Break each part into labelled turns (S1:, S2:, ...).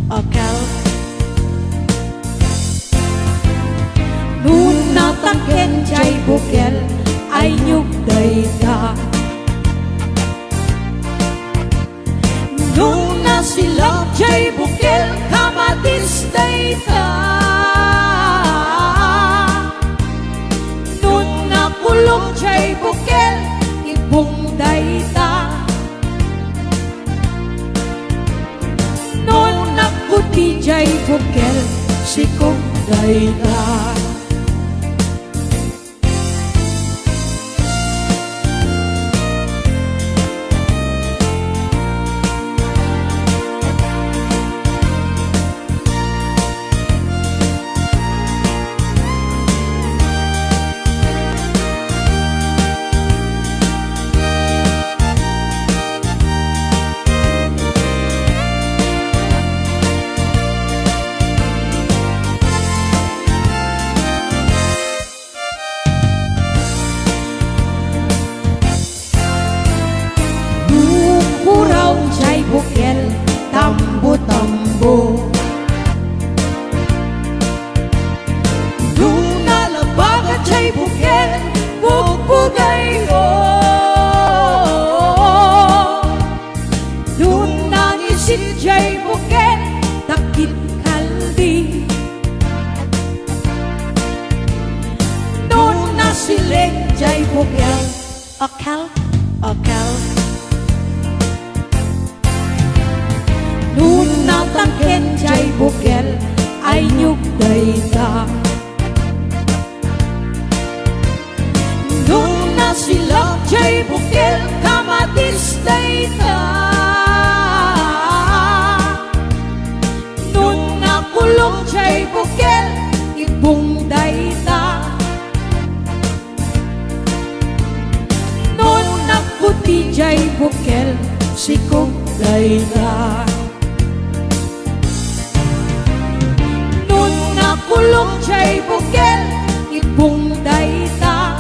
S1: akal nun nataken jay bukel ay nyug dayta nun nasilap jay bukel kamatis dayta nun nakulong jay bukel ibong dayta nun nakuti jay bukel sikong dayta bukel tambo-tambo nung nalabagan jay bukel bugbugay ko nung nangisit jay bukel takit kaldi nung nasilig jay bukel akal nun nataken jay bukel ay nyug dayta nun nasilap jay bukel kamatis dayta nun nakulong jay bukel ibong dayta nun nakuti jay bukel sikong dayta kulong jay bukel ibong dayta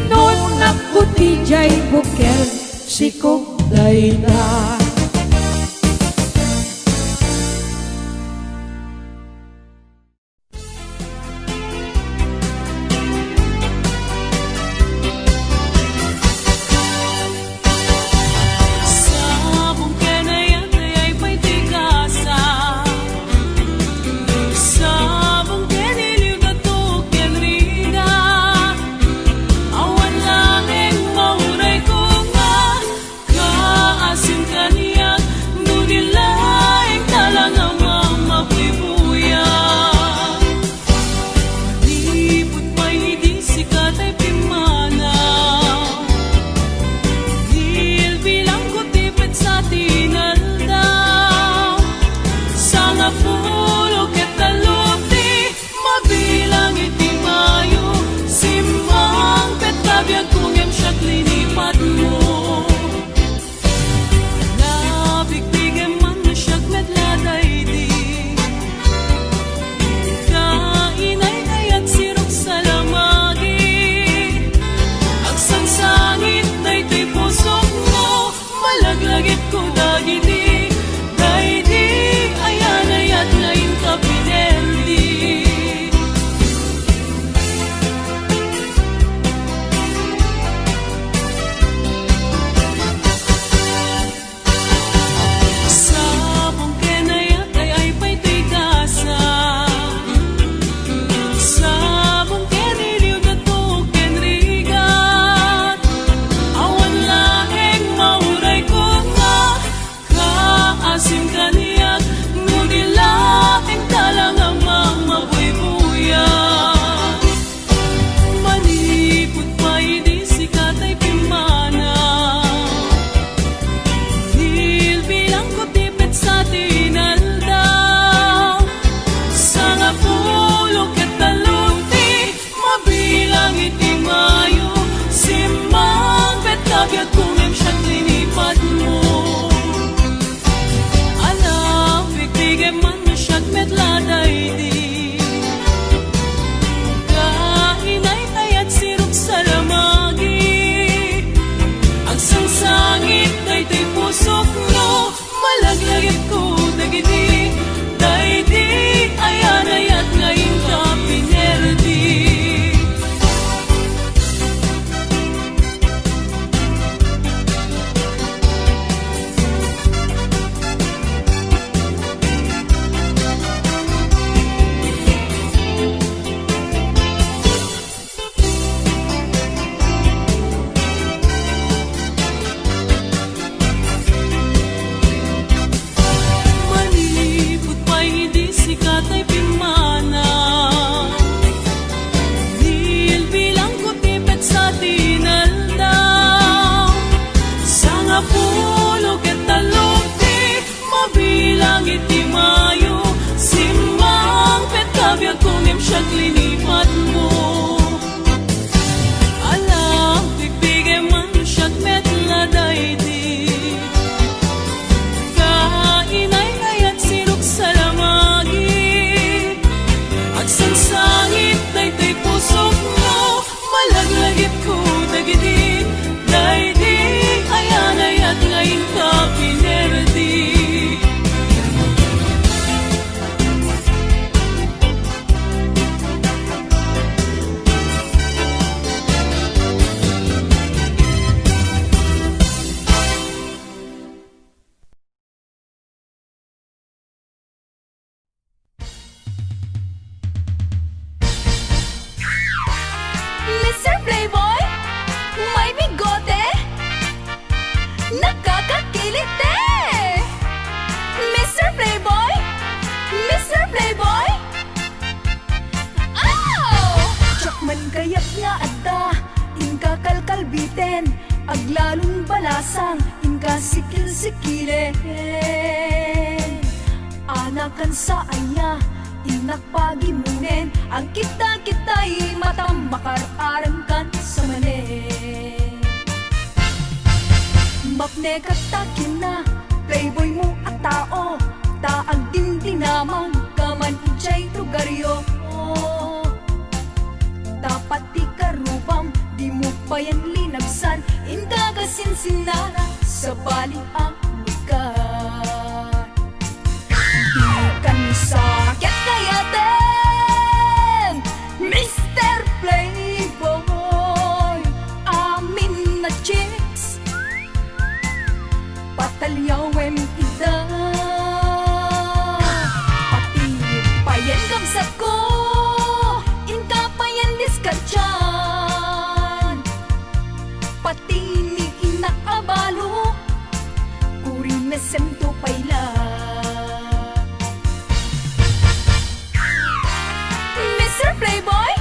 S1: nun nakuti jay bukel sikong dayta
S2: Sinta sang inka sikil-sikilen. Anakan sa anya inakpagimunen, ang kita-kita'y matam makararangkan sa manen. Mapne katakin na playboy mo at tao, taag din dinamang kaman ijay lugaryo. Dapat di karubam, di mo pa yan linagsan, inkagasinsinara sa bali ang lugar. Di kan sakit kaya din, Mr. Playboy, amin na chicks, patalyawin ida, pati payan kamsat ko, inka payan diskatyan, pati ni inakabalo, kuri mesem to payla. Mr. Playboy,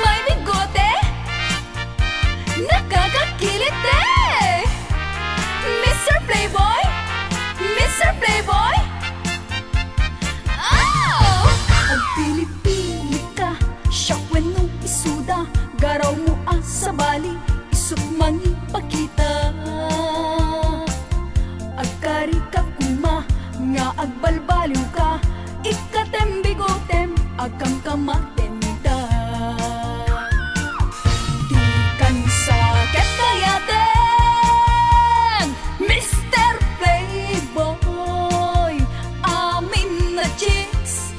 S2: may bigote, nakakakilit eh. Mr. Playboy, Mr. Playboy, oh! Ang pili-pili ka, syakwen nung isuda, garaw mo sa bali, isut mangi pakita. Agkari ka kuma, nga agbalbaliw ka, ikatem bigotem, agkam kamatenda. Di kan sakit kaya din, Mr. Playboy, amin na chicks,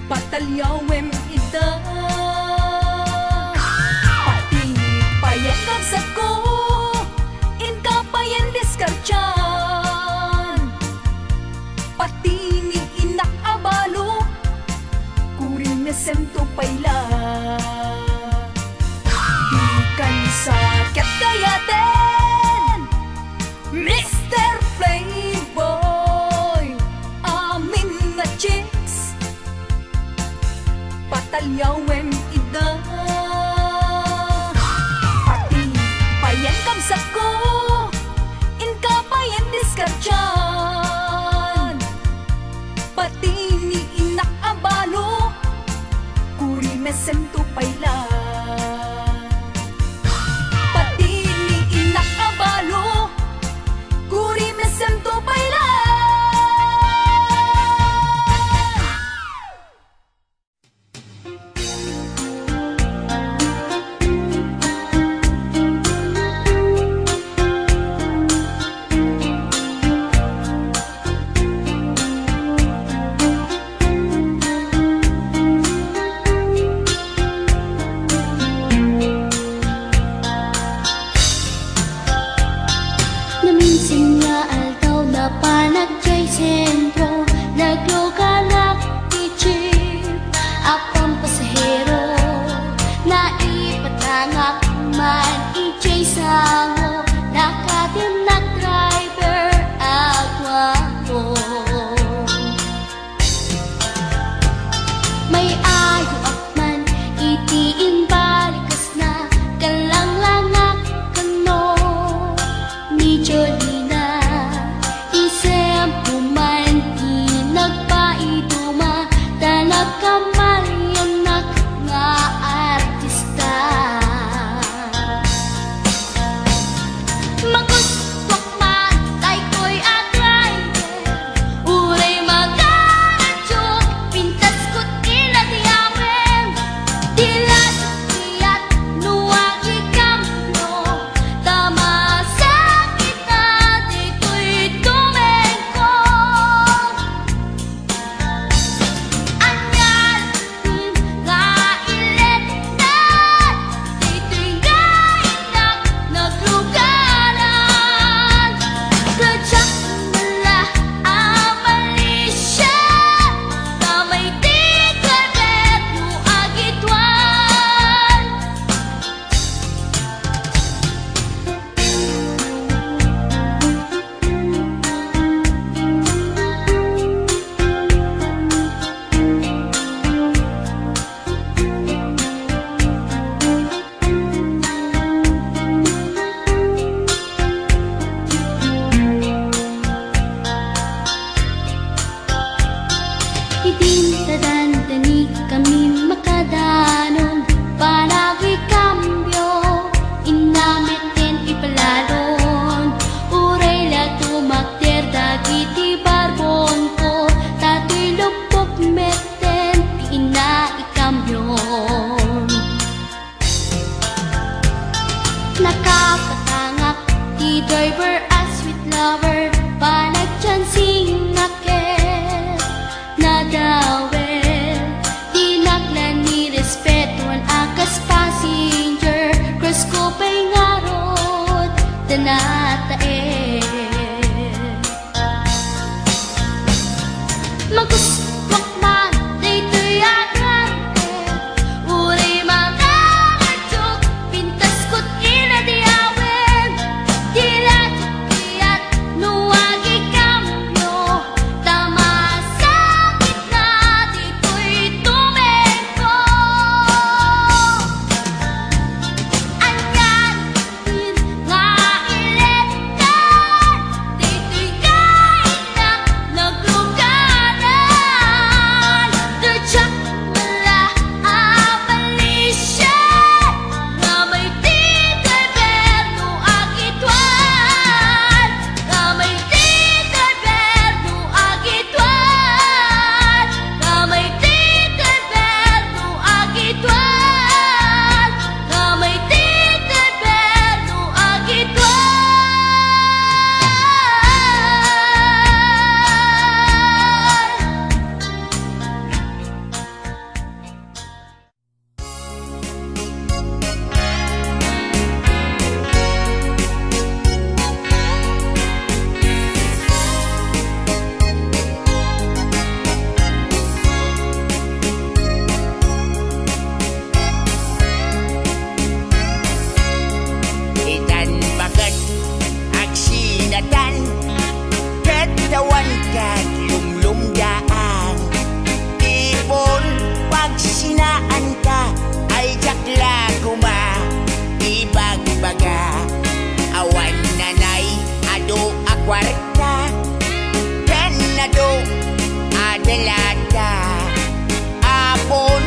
S2: patalyawem ida, pati payan kamsat ko, inka payan diskartyan, pati ni inakabalo, kurin mesem to payla. Di kan sakit kaya din, Mr. Playboy, amin na chicks, patalyawem ida, pati payan kamsat ko, inka payan diskartyan, pati ni inakabalo, kuri mesem to payla. Pati ni inakabalo, kuri mesem to payla.
S3: natae magkuskwak man dito'y agante uri mga nagtog pintas ko't inadiawin dilat at nuwagi kamyo tamasakit na dito'y tumempo anyan nga iletan dito'y kainak naglugaran Dudyak mula abalisyan nga may tito'y berno agitwan nga may tito'y berno agitwan nga may tito'y berno agitwan nga may tito'y berno agitwan
S4: Itan bagat agsinatan katawan kat lumlumdaan Ipon pag sinaan ka ay jakla kuma ibagbaga awan nanay ado akwarta kanado adalata apon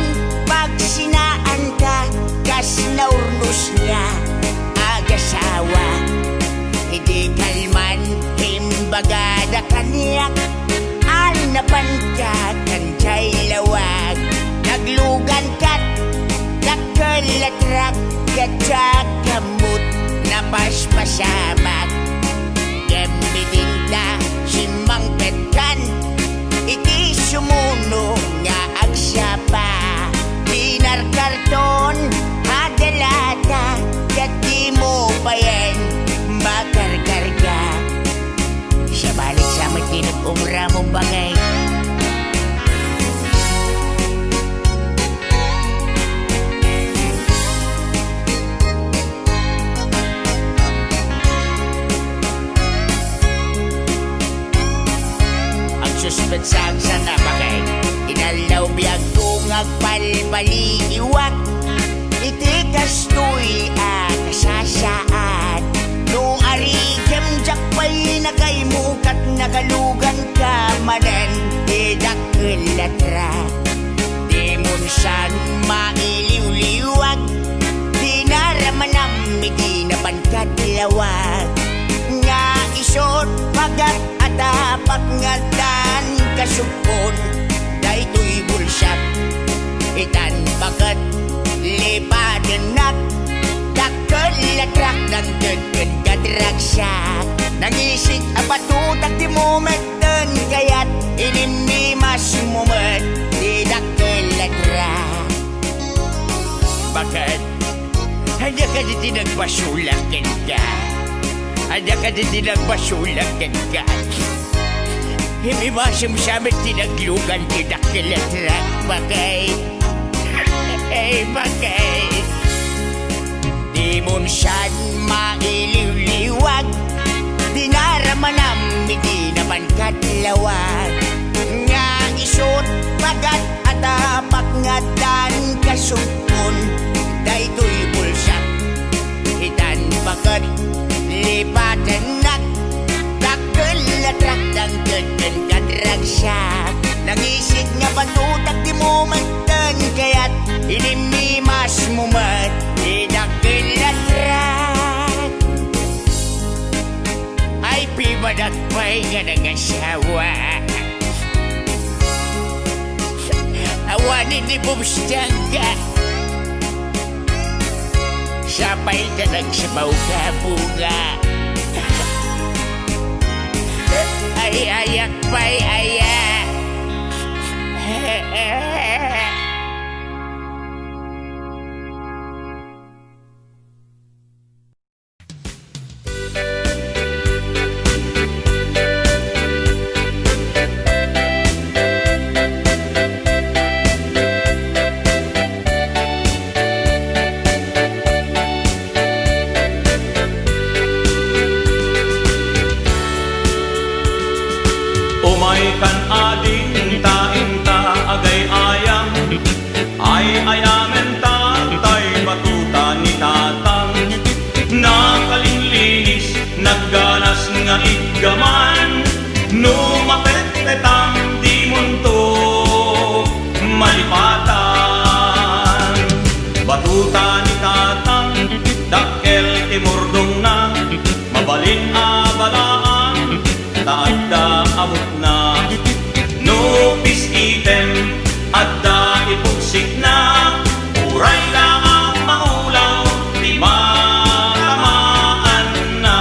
S4: pag sinaan ka kas naurnos niya agasawa hindi kalman himbagada kaniyak anapan ka kancay lawag naglugan kat nakalatrak katsak kamut napaspasamak gamitin ta simang petkan iti sumuno nga agsapa dinar karton adalata kati mo pa yan makarkarga siya balik sa matinag umra mong bagay ang suspensang sa nabagay inalaw biyag kong agpalpaliiwak iti kastoy kasasaan no arigem jakpay nakaimukat nagalugan ka manen idakilatra di munsan mailiw-liwag di naramanam iti napankadlawag nga isot pagat atapak nga dan kasupon daytoy bulsak itan bagat lipadenak dakkelatrak ng degen kadragsak nangisik apatutak di momenten kayat ininimas mumet di dakkelatrak bagat hanya ka di nagpasulakin ka hanya ka di nagpasulakin ka hindi masamsamit tinaglugan di dakkelatrak bagay bagay di munsan mailiw-liwag di naramanam hindi naman katlawag nga isot pagat atapak nga dan kasupon daytoy bulsak itan bagat lipatanak dakkelatrak ng degen kadragsak nangisik nga batutak di momenten kayat inimimas mumet idakkelatrak ay pimadakpay nga nangasawa awanin di bumstangga sapay ka nagsabaw ka bunga ay ayak pa'y ayak
S5: Umay kan ading taing ta agay ayam, ay ayamen tatay batuta ni tatang. Nakalinlinis, nagganas nga igaman, numapet-petang di munto malipatan. Batuta ni tatang, dakkel timurdong na, mabalin abalaan, taadda amot na. Nupis item, adda ipugsik na, uray lang ang maulaw, di matamaan na.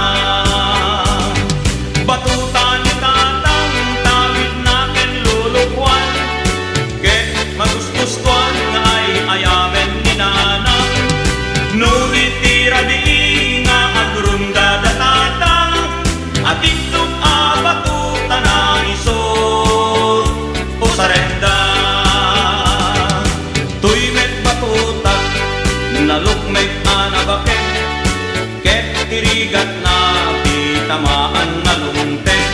S5: Batuta ni tatang, tawid na ken lulukwan, ket magusgustuan nga ay ayamen ni nanang. Ngunit tira di nga agrunda da tatang, at itlog abatuta na isod o sarenda. Tuy met batuta, nalukmek anabaket, ket irigat na bitamaan na lumtek.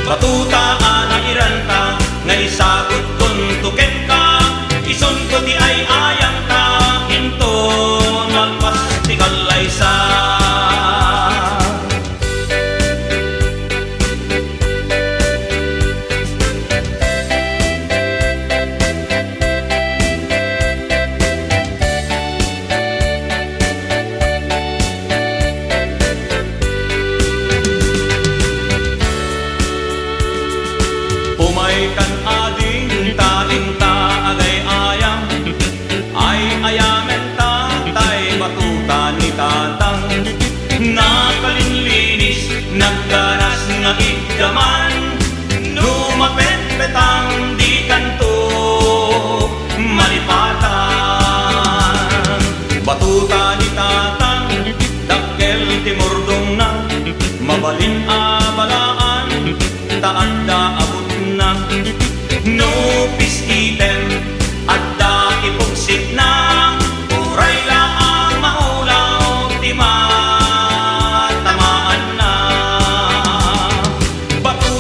S5: Batuta ana iranta, nga isagot tuntuken ka, ison ko di ay ayang ka, hinton malpas ti kalaysa. Umay kan ading taing ta agay ayam, ay ayamen tatay batuta ni tatang. Nakalinlinis, nagganas nga igaman, numapet-petang di kanto malipatan. Batuta ni tatang, dakkel timurdong na, mabalin abalaan, taadda abot na. Nupis item, adda ipugsik na, uray lang ang maulaw, di matamaan na. Batuta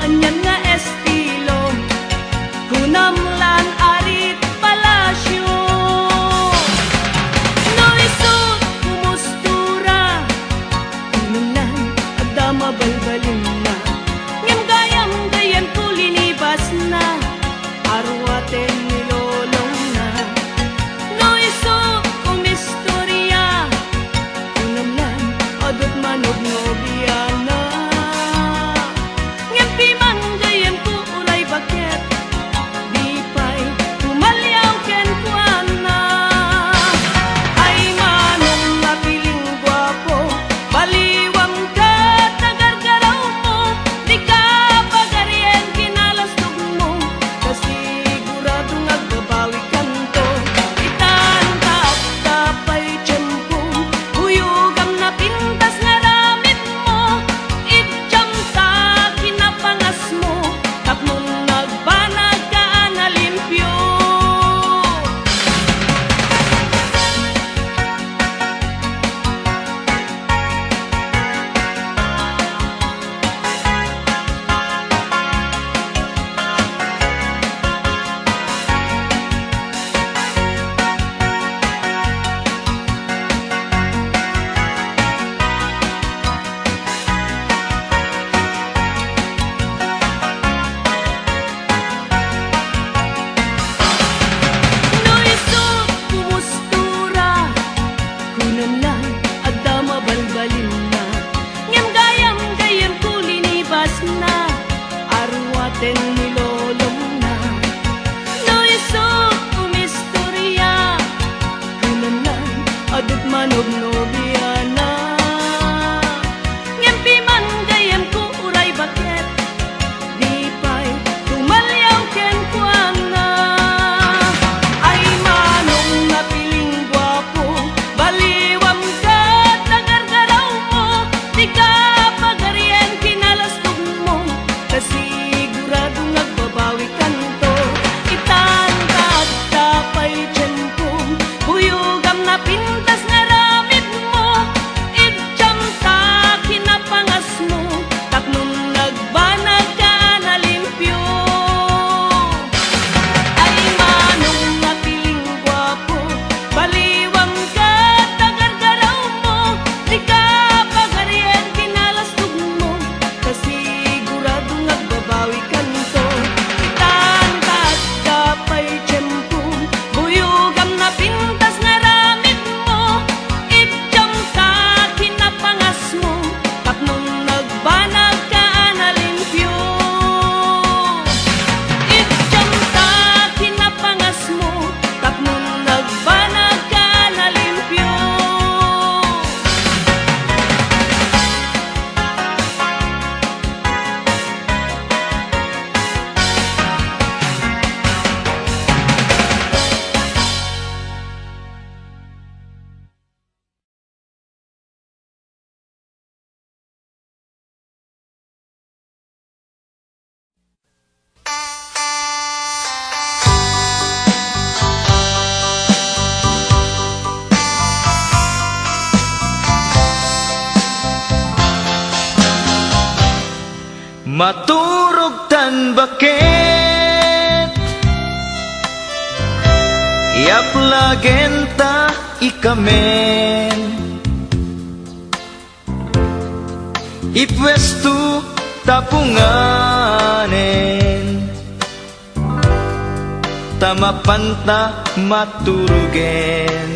S2: anyan nga estilo, hunamlan arit palasyo. No isut kumustura, hunamlan adda mabalbalin na, ngem gayam gayan kulinibas na, arwaten nilolong na. No isut kumistorya, hunamlan adot manog nobiana. Ngempi manggayam ku ulay baket, di pa'y tumalyaw ken kuana. Ay manong napiling gwapo, baliwang ka tagargaraw mo, di ka pagaryen kinalastog mo, kasiguradong agbabawi kanto. Itan tapay tiyempo, huyugam na pintas nga ramit mo, itjam ta kinapangas mo, tapnon nagbanag ka na limpyo. No isut kumustura, hunamlan adda mabalbalin na, ngem gayam gayan kulinibas na, arwaten nilolong na. No isut kumistorya, hunamlan adot manog nobiana. Ngempi man gayam ku uray baket, di pa'y tumalyaw ken kuana. Ay manong napiling gwapo, baliwam ka tagargaraw mo, di ka pagaryen kinalastog mo, kasiguradong nagbabawi kanto. Itan tapay tiyempo, huyugam na pintas nga ramit mo, itjam ta kinapangas mo, tapnon nagbanag ka na limpyo. Ay manong napiling gwapo, baliwang ka tagargaraw mo, di ka pagaryen kinalastog mo, kasiguradong nagbabawi kanto. Itan tapay tiyempo, huyugam na pintas nga ramit mo, itjam ta kinapangas mo, tapnon nagbanag ka na limpyo. Itjam ta kinapangas mo, tapnon nagbanag ka na limpyo.
S6: Maturog tan bakit iaplagen ta ikamen, ipwesto tapunganen, tamapanta maturugen.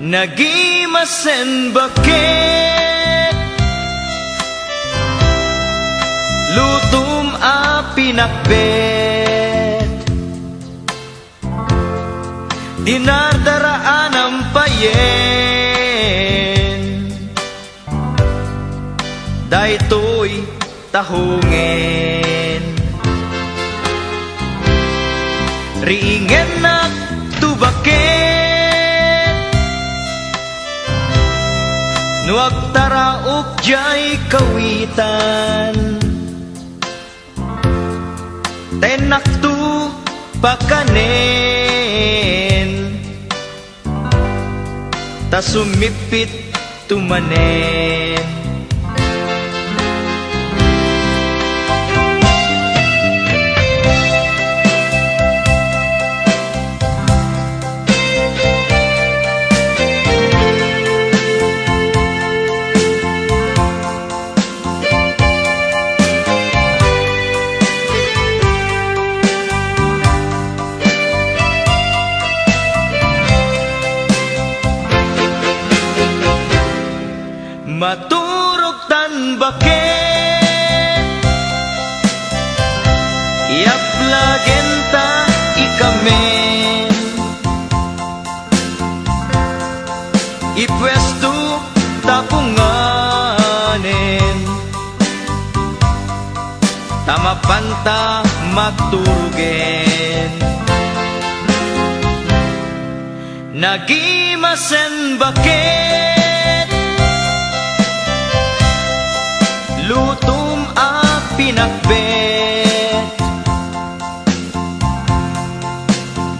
S6: Nagimasen bakit lutum a pinakbet, dinardaraan ang payen, daytoy tahungen. Riingen na tubaket, nuag taraok jay kawitan, tenaktu pakanen, ta sumipit tumanen. maturog tan bakit iaplagen ta ikamen ipwesto tapunganen tamapanta magturugen nagimasen bakit lutum a pinakbet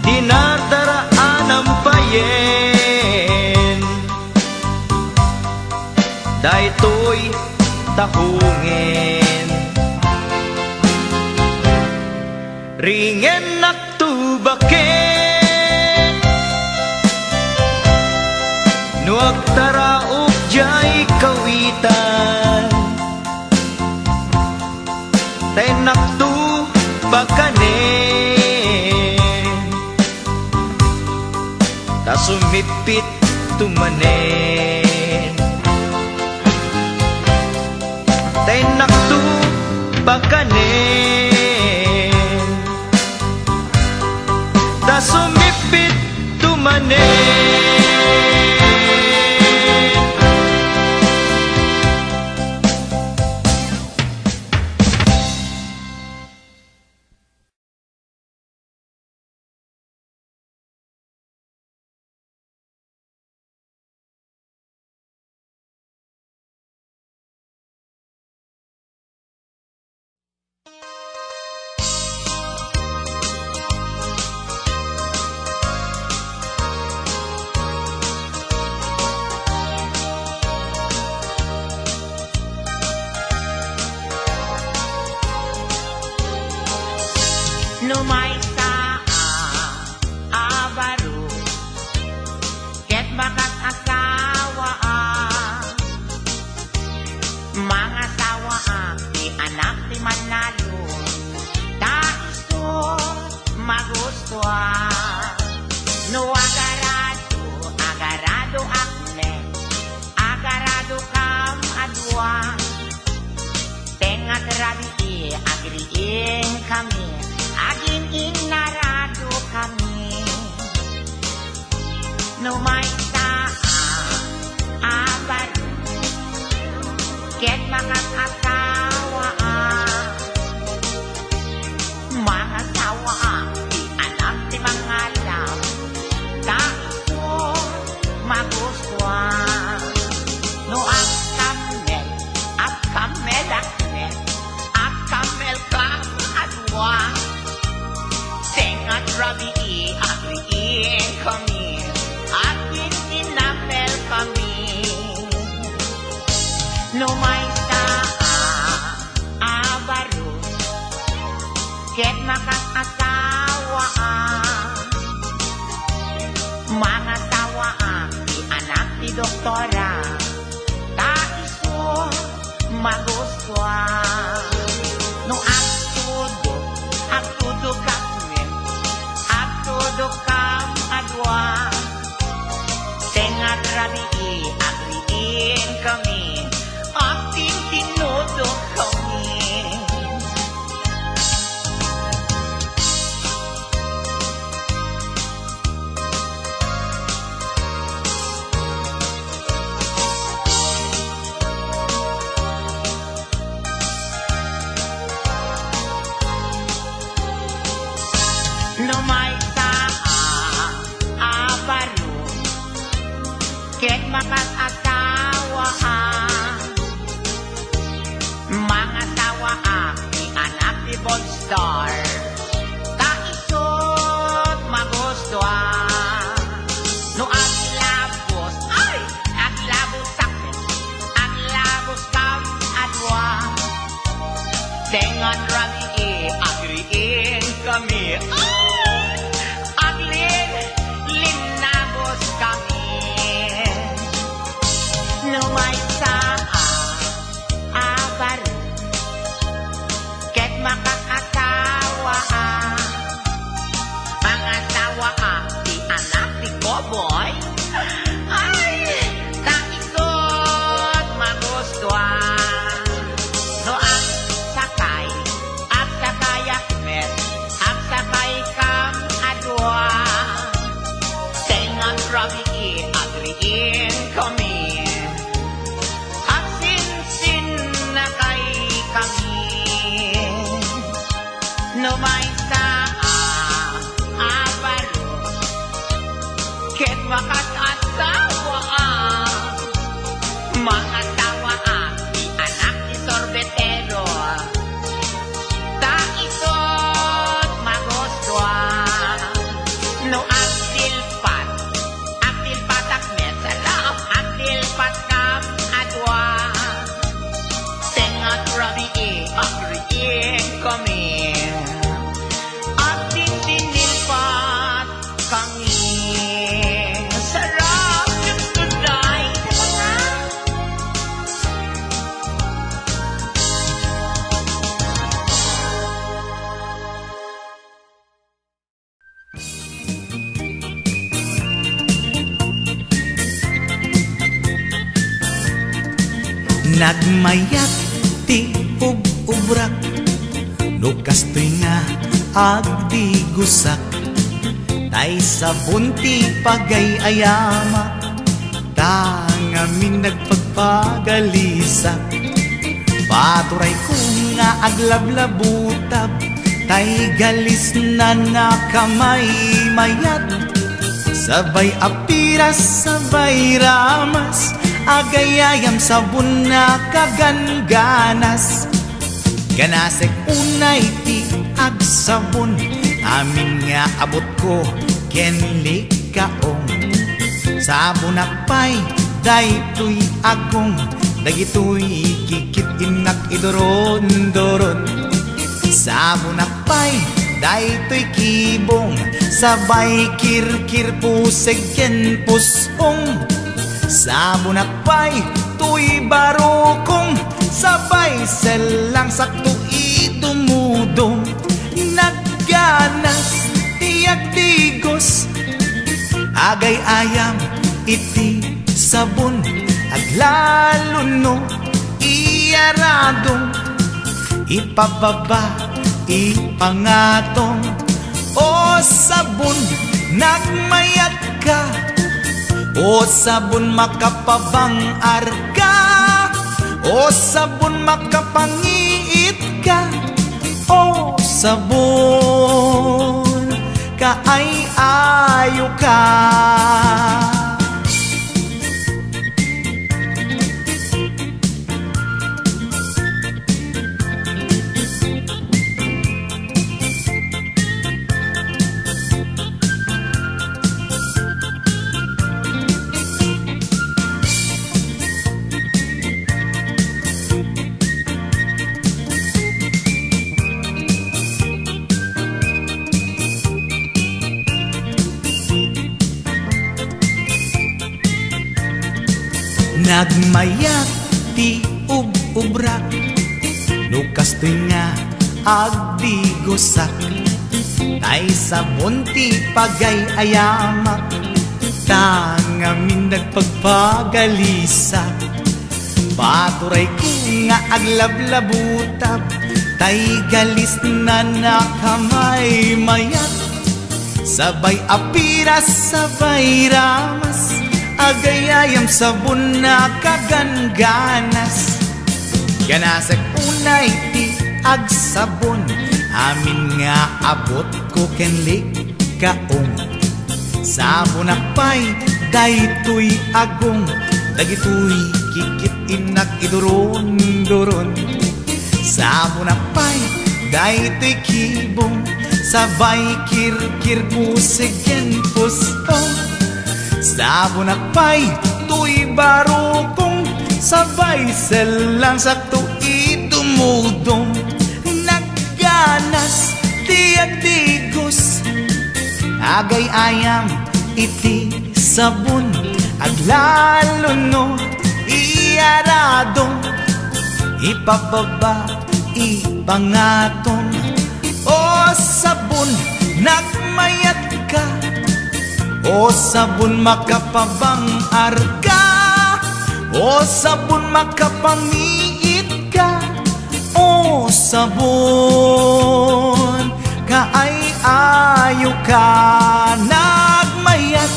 S6: dinardaraan ang payen daytoy tahungen ringen naktu bakit nuag taraok jay kawitan tenaktu bakanen tasumipit tumanen tenaktu bakanen tasumipit tumanen
S4: Numay sa abaro ket bakat asawa mga sawa di anak di manalo ta iso magustuhan no agarado akne agarado kam adwa tengat rabi agriin kami aging inarado kami numay sa abaro ket mga asawa di anak di mga alam tayo magustuhan no ang kamel akne kam adwa tengat rabi agriin kami akin inapel kami numay sa abaro ket makas asawa mga sawa di anak di doktora ta iso magustuhan no ang tudo kami agtudo kam adwa tengat rabi agriin kami ating tinudo kami numay sa abaro ket makas asawa mga sawa di anak di Bonstar ta isot magustuhan no aglabos sakit aglabos kam adwa tengan rabi agriin kami linabos kami numay sa abaro ket makas asawa mga sawa di anak di Boboy ay taisot Lumaysa Avalos ket makakasawa mga tawa di anak ni sorbetero ta isot magoswa no aktil pat akmet salam aktil pat kam adwa tengat rabi agriin kami at dinil pat kami sarap yung tunay
S6: Nagmayat ti ub-ubrak no kastoy nga agdi gusak tay sabon ti pagay-ayama tangamin nagpagpagalisak paturay ko nga aglablabutab tay galis na nakamay mayat sabay apiras sabay ramas agayayam sabon na kaganganas ganasek unay ti agsabon amin nga abot ko kenli kaong sabon akpay daytoy agong dagitoy kikit inak idoron-doron sabon akpay daytoy kibong sabay kirkir puseg ken pusong sabon akpay tuy barukong sabay selang sakto itumudong nagganas tiyak digos agay ayam iti sabon aglalo no iyaradong ipababa ipangatong o sabon nagmayat ka o sabon makapabang arka o sabon makapangiit ka o sabon kaay-ayo ka nagmayat ti ub-ubrak no kastoy nga agdi gusak tay sabon ti pagay-ayamak tangamin nagpagpagalisak paturay ko nga aglablabutab tay galis na nakamay mayat sabay apiras sabay ramas agayayam sabon na kaganganas ganasek unay ti agsabon amin nga abot ko kenli kaong sabon akpay daytoy agong dagitoy kikit inak idoron-doron sabon akpay daytoy kibong sabay kirkir puseg ken pusong sabon akpay tuy barukong sabay selang sakto itumudong nagganas tiyak digos agay ayam iti sabon aglalo no iyaradong ipababa ipangatong o sabon nagmayat ka o sabon makapabang arka o sabon makapangiit ka o sabon kaay-ayo ka nagmayat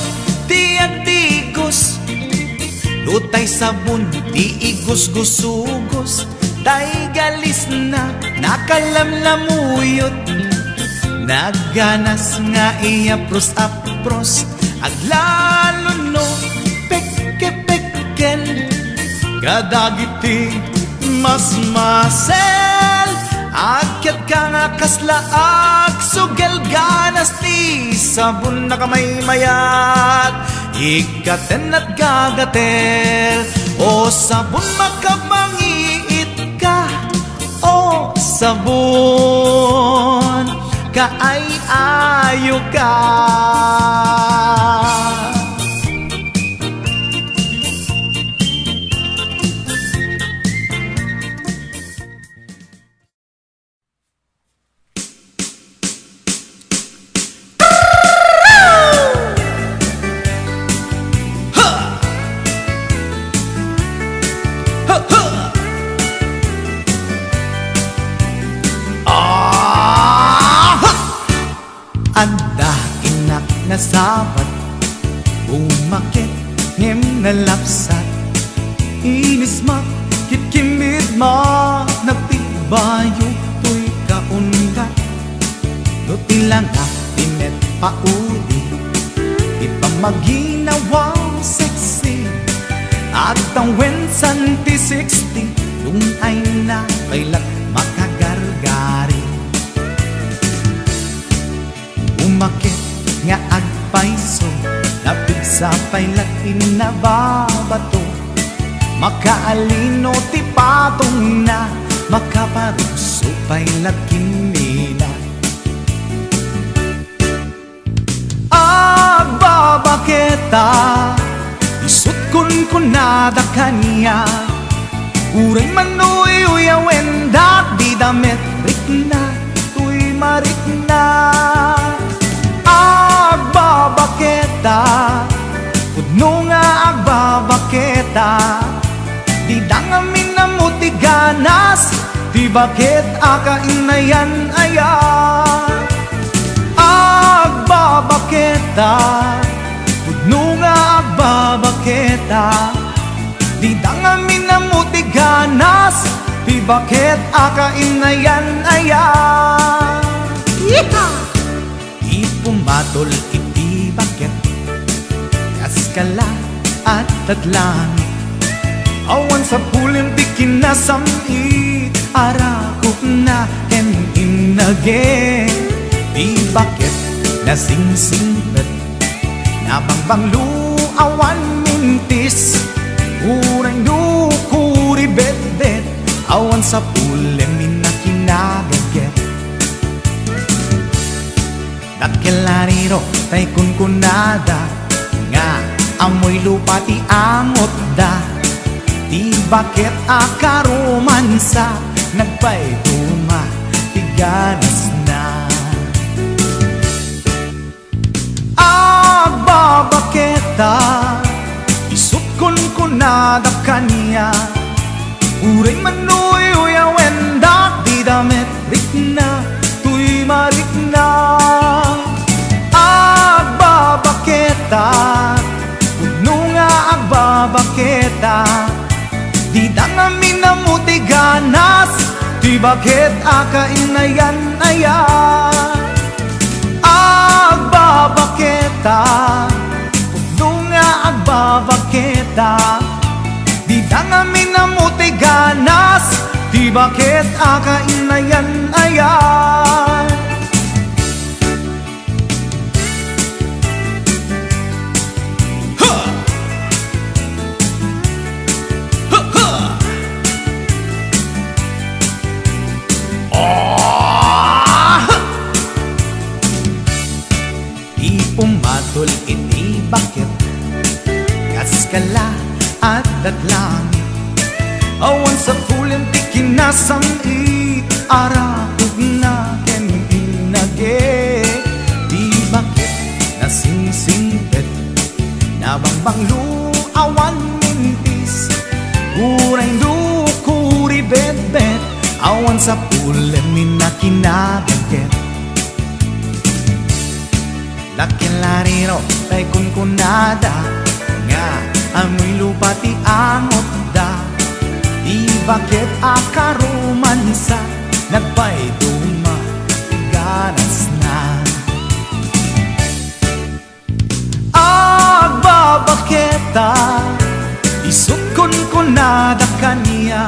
S6: tiyak digos lutay sabon di igos-gusugos tay galis na nakalamlamuyot Nagganas nga iapros-apros aglalo no pekke-pekkel kadagiti masmasel akyat ka nga kaslaag sugel ganas ti sabon na kamay mayat ikaten at gagatel o sabon makamangiit ka o sabon kaay-ayo ka. Anda inak na sabat umakit ngem na lapsat inis ma kitkimid ma nagtibayo to'y kaungat no tilang tinet pauli ipamaginawang sexy at ang wensan ti 60 yung ay na kailat makagargari umakit nga agpaiso napig sa pailat inababato makaalino ti patong na makaparuso pailat kinila agbabaketa isut kun nada kanya uray manuy uyawenda di damit rikna tuy marikna agbabaketa pudno nga agbabaketa di dangamin na muti ganas di bakit akainayan aya agbabaketa pudno nga agbabaketa di dangamin na muti ganas di bakit akainayan aya pumatol iti bakit kaskala at tadlangit awan sa pulim di kinasamit arakop na and inage di bakit nasingsingpet nabangbanglu awan mintis urang dukuri bet-bet awan sa pulim minakinagaget Nakilariro tay kunkunada nga amoy lupa ti amot da di bakit akaromansa nagpayduma ti ganas na agbabaketa isut kunkunada kanya uray manuy uyawenda di damit rikna tuy marikna agbabaketa puno nga agbabaketa di dangamin na muti ganas di bakit akainayan aya agbabaketa puno nga agbabaketa di dangamin na muti ganas di bakit akainayan aya pumatol iti bakit kaskala at datlangit awan sa pulim ti kinasamit arakog na ken inage di bakit nasingsingpet nabangbanglu awan mintis urang dukuri bet-bet awan sa pulim minakinabaget Nakilariro tay kunkunada nga amoy lupa ti amot da di bakit akaromansa nagpayduma ganas na Agbabaketa isukon ko nada kaniya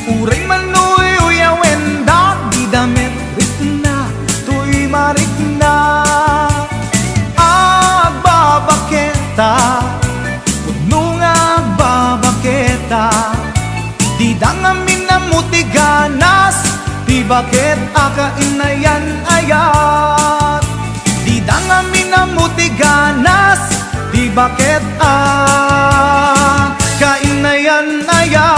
S6: uray manoy uyawen dagi damit ritna tuy marikna agbabaketa punong agbabaketa di dangamin na mutiganas di bakit akainayan ayat di dangamin na mutiganas di bakit kainayan ayat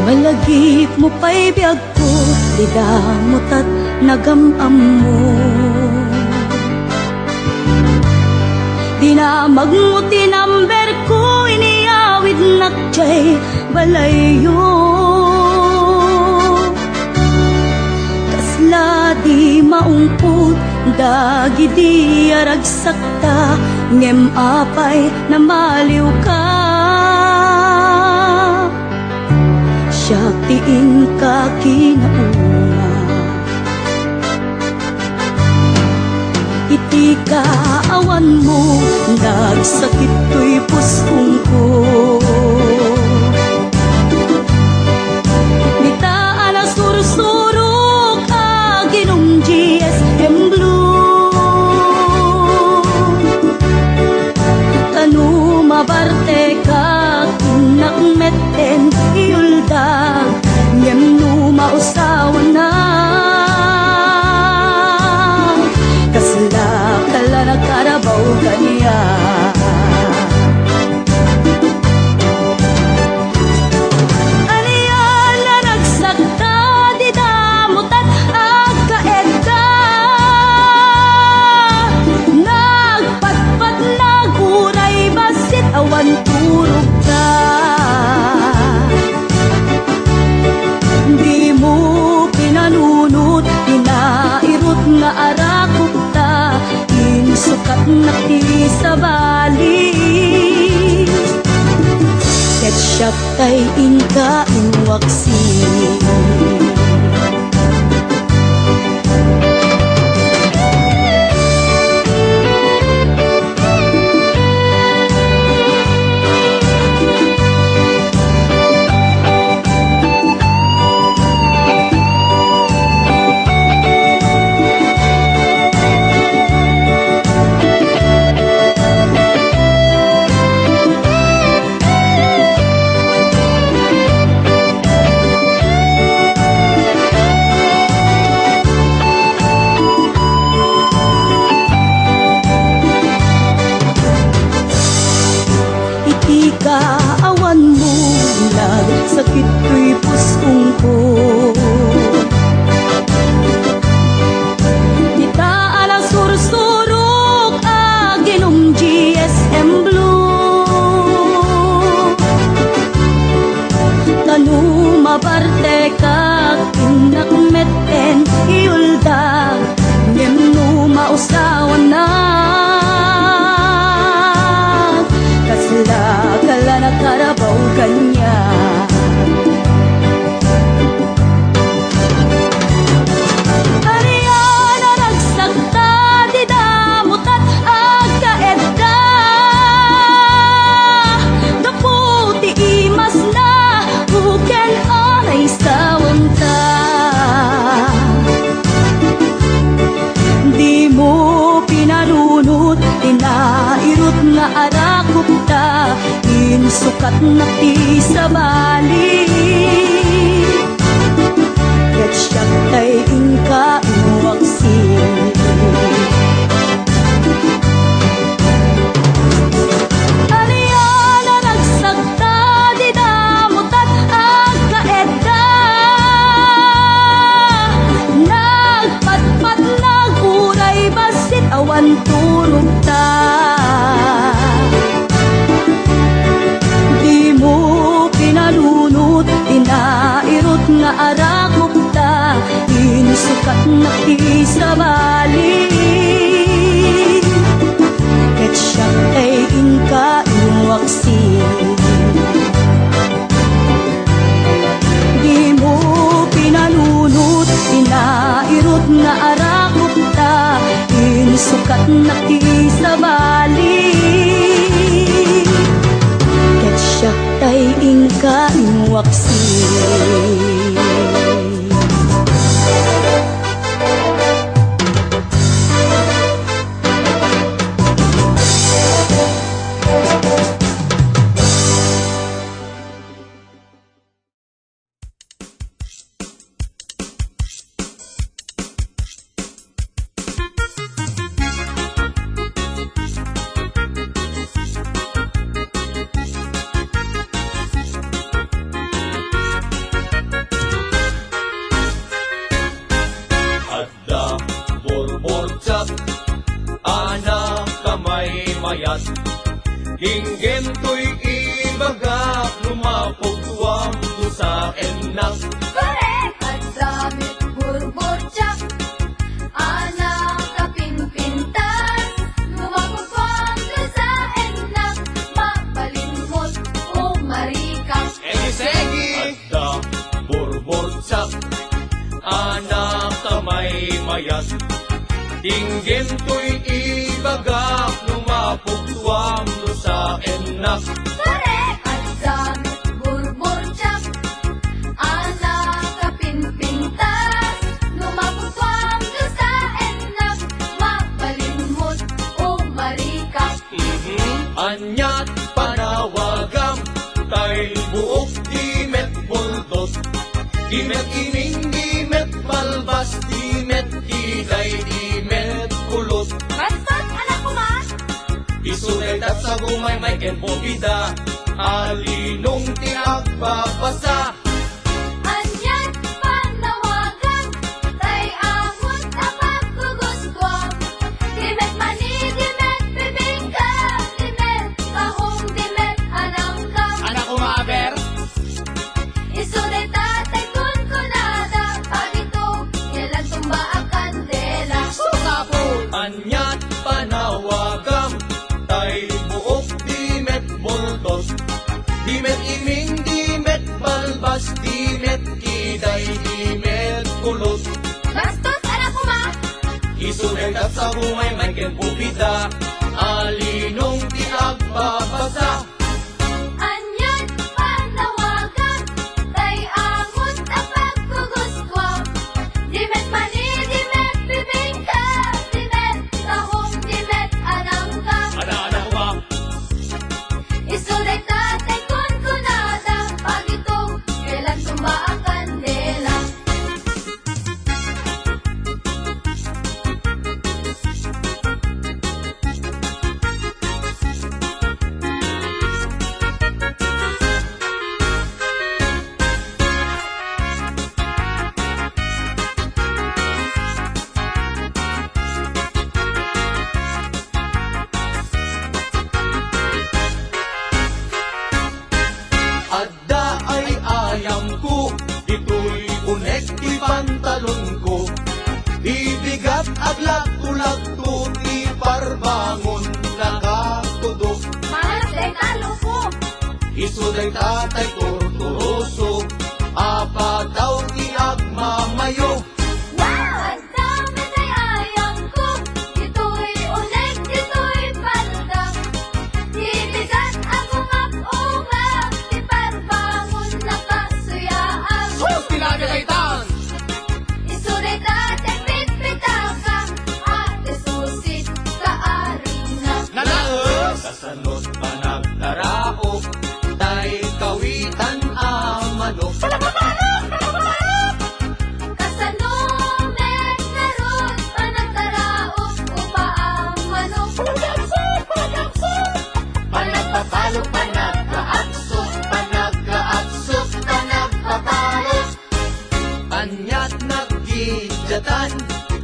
S2: Malagip mo pa'y biyag ko, di damot at nagamam mo. Dinamag mo tinamber ko, iniawid nakjay balayo. Kasla di maungput, dagi di aragsakta, ngem apay na maliw ka. Siyatiin ka kinaunga iti kaawan mo nagsakit to'y puspong ko nitaan na sursurok aginong GSM Blue tanu mabarte ka kinakmeten iuldag ngem numausawan na kasla kala nagkarabaw kaniya aniyan na nagsagta di damutan agkaedda nagpatpat naguray basit awan turog ka di mo pinanunot pinairot nga arakot ta insukat na ti sa bali ketchup tay inka inwaksi kaawan mo nagsakit ko'y puspong ko nitaan ang sursurok aginong GSM Blue tanu mabarte ka kinakmeten iuldag ngem numausawan na kasla kala nakarabaw kanya ariyan na nagsagta di damutan agkaedda daputi imas na huken anay sawan ta di mo pinanunot tinairot nga arakot ta insukat na ti sa bali ketchup tay inka inwaksi ariyan na nagsagta di damutan agkaedda nagpatpat naguray basit awan to kat nakisabali. Ket siya tay ingka waksi.
S5: Adda, borbortsak, anak kamay mayat. Hinggen to'y ibagak, lumapog tuwang do sa enak.
S3: Correct! At damit burbotsak, anak kapinpintas, lumapagpang ka sa enak, mabalimot o marikas.
S5: Egi-segi! Adda, borbortsak, anak kamay mayat. Hinggen to'y ibagak, lumapog tuwang do sa enak.
S3: Correct! At damit burbotsak, anak kapinpintas, lumapagpang ka sa enak, mabalimot o marikas.
S5: Anyat panawagam, tay buok dimet buldot. Dimet iming, dimet balbas, dimet kiday, dimet kulot.
S3: Bastos, anak ko ma!
S5: Isunay tat sa gumay may ken pobida, alinong tiagbabasa.
S3: Anyan panawagan, tay amon tapat kuguskwam. Dimet mani, dimet bibingka, dimet tahong, dimet anangkam.
S5: Anak ko maaber,
S3: Isunay tatay kun kunada, pagito, kailan tumba ang kandela.
S5: anyat panawagam, tay buok dimet buldot. Dimet iming, dimet balbas, dimet kiday, dimet kulot.
S3: Bastos, anak ko ma!
S5: Isunay tat sa gumay may ken pobida, alinong tiagbabasa.
S3: Anyan panawagan, tay amon tapat kuguskwam. Dimet mani, dimet bibingka, dimet tahong, dimet anangkam.
S5: Anak ko ba?
S3: Isunay tatay kun kunada, pagito, kailan tumba ang kandela.
S5: Adda ay ayam ko, ito'y unek di pantalon ko. Ibigat aglat tulak to, di parbangon nakatudok.
S3: Malas day talo ko.
S5: Isuday tatay tortoroso, apa daw iagmamayo.
S3: Wow! Ang dami day ayang ko. Ito'y unek, ito'y paldak. Ibigat ang ungap-ungap, di parbangon nakasuyaan.
S5: Pinagagaitan!
S3: Isunay tatay pitpitaka, ate susit kaarina.
S5: Nalaos! Kasanot pa nagdaraok, tay kawitan amanok.
S3: Kasanumet narod, panagtaraok, upaamano.
S5: Panagpapalo, panagkaaksok, panagkaaksok, panagpapalo. Anyat naggidyatan,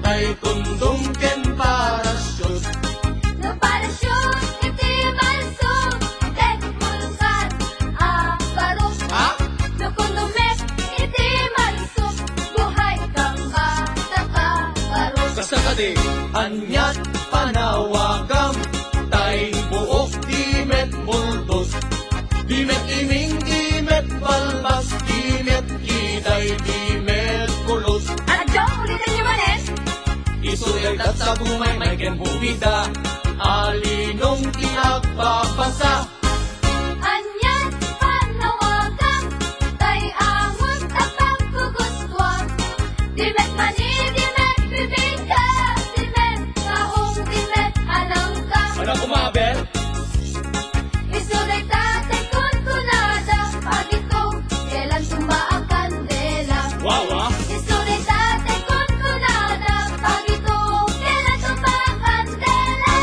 S5: ay kundong ken parasyon.
S3: No parasyon, iti malsong, tek mulkan, aparok.
S5: Ha?
S3: No kundumek, iti malsong, buhay kang bata ka, parok.
S5: Kasakadi, anyat panawagam, tay buok dimet muldos. Dimet iming, dimet balbas, dimet kiday, dimet kulot.
S3: Adyo, ulitin niyo manin?
S7: Isuday at sa gumay may kenbubida, alinong tinagpapasa.
S3: Anyan panawagan, tay angon tapag guguswa. Dimet mani, dimet bibigka, dimet kahong, dimet alangka.
S7: Ano kumabel?
S3: Isuday tatay kun kunada, pagitong kailan tumba ang kandela.
S7: Wawa?
S3: Isuday tatay kun kunada, pagitong kailan tumba ang kandela.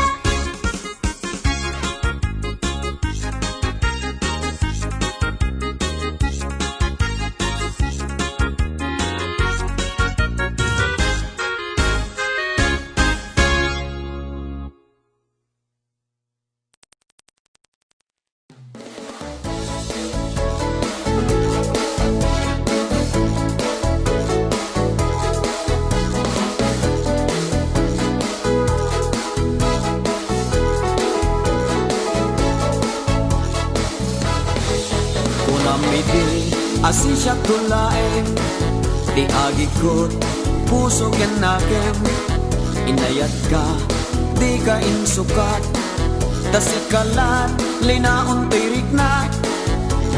S6: Kunamidi asin siya tulain, di agikot puso yan nakin. Inayat ka, di ka insukat, tasikalat, linaon tirik na.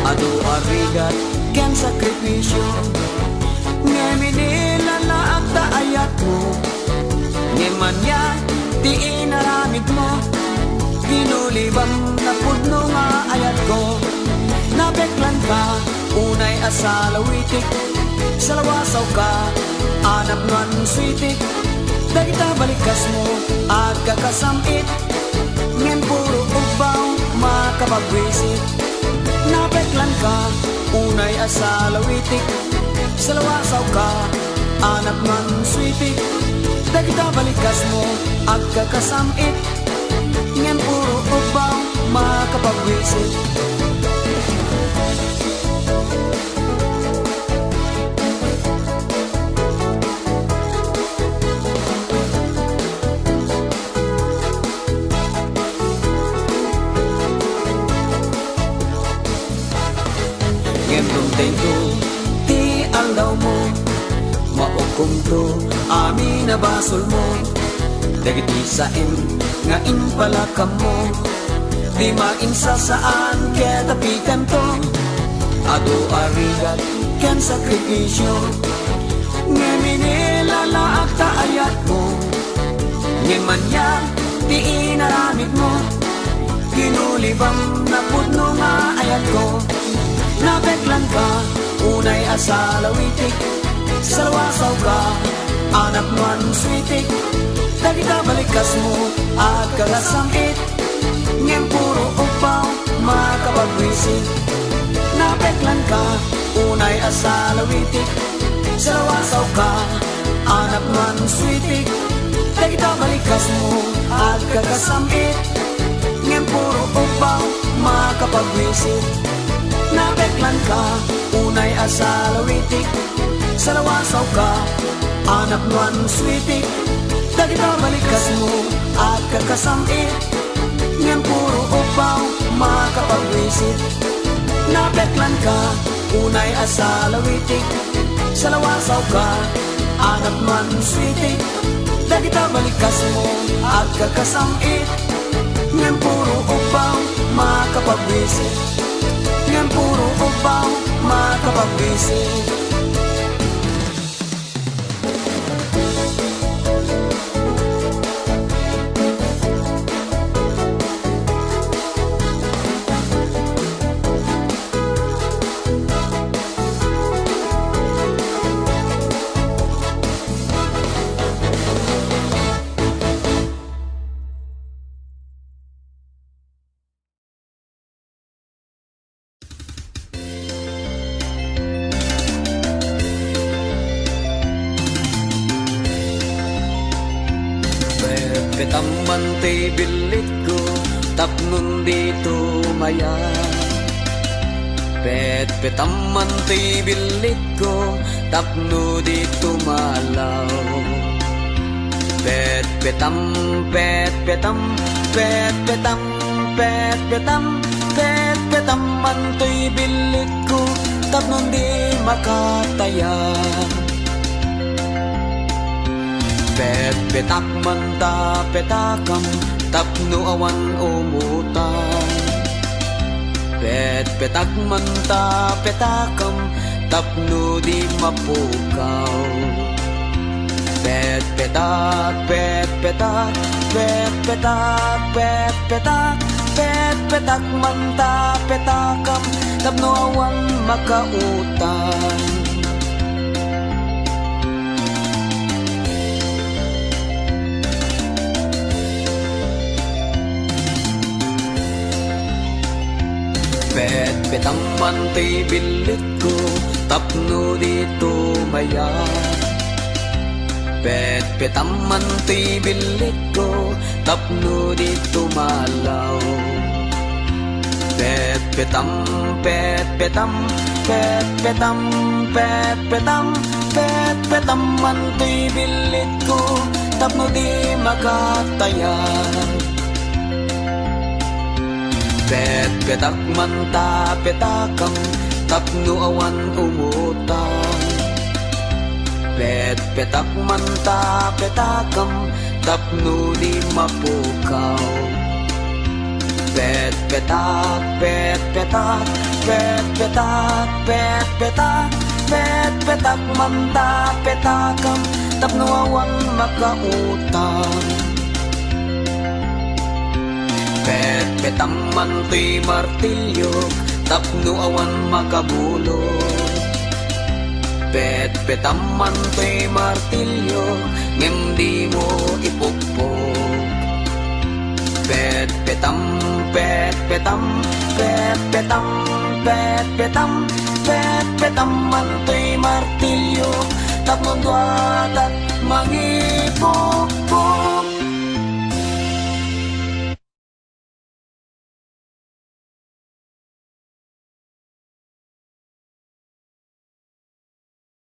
S6: Ado arigat, ken sakripisyo, ngeminila na akta ayat mo. Ngemanya, di inaramid mo, ginulibang na pudno nga ayat ko. Nabeklan ka, unay asalawitik, salawasaw ka, anak nuan switik. Dagita balikas mo, at kakasamit, ngen puro ubaw, makapagwisit. Nabeklan ka, unay asalawitik, salawasaw ka, anak nuan switik. Dagita balikas mo, at kakasamit, ngen puro ubaw, makapagwisit. Tento, ti aldaw mo, maukom to, amin na basol mo. Dagiti sain, nga impalakam mo, di mainsa saan kaya tapikan to. Ado arigat, ken sakripisyo, nga minilala akta ayat mo. Ngemanya, ti inaramid mo, ginulibang na pudno nga ayat ko. Nabeklan ka, unay asalawitik, salawasaw ka, anak nuan switik. Dagita balikas mo, at kagasamit, ngem puro upaw, makapagwisit. Nabeklan ka, unay asalawitik, salawasaw ka, anak nuan switik. Dagita balikas mo, at kagasamit, ngem puro upaw, makapagwisit. Nabeklan ka, unay asalawitik, salawasaw ka, anak nuan switik. Dagita balikas mo, at kakasamit, ngem puro upaw, makapagwisit. Nabeklan ka, unay asalawitik, salawasaw ka, anak nuan switik. Dagita balikas mo, at kakasamit, ngem puro upaw, makapagwisit. Ngem puro upaw, makapagwisit. Petaman ti bilit ko, tapnon dito maya. Petaman ti bilit ko, tapno dito malaw. Petam, petam, petam, petaman ti bilit ko, tapnon di makataya. Pet petak manta petakam tapno awan umutang. Pet petak manta petakam tapno di mapukaw. Pet petak pet petak pet petak pet petak pet petak manta petakam tapno awan makautang. Pet petang mantay bilit ko tapno dito maya. Pet petang mantay bilit ko tapno dito malaw. Pet petam pet petam pet petam pet petam pet petam mantay bilit ko tapno di makataya. Pet petak manta petakam tapno awan umutang. Pet petak manta petakam tapno di mapukaw. Pet petak pet petak pet petak pet petak pet petak manta petakam tapno awan makautang. Pet petam mantay martilyo tapno awan makabulo. Pet petam mantay martilyo ngem di mo ipukpok. Pet petam pet petam pet petam pet petam pet petam mantay martilyo tapno duatat mangipok.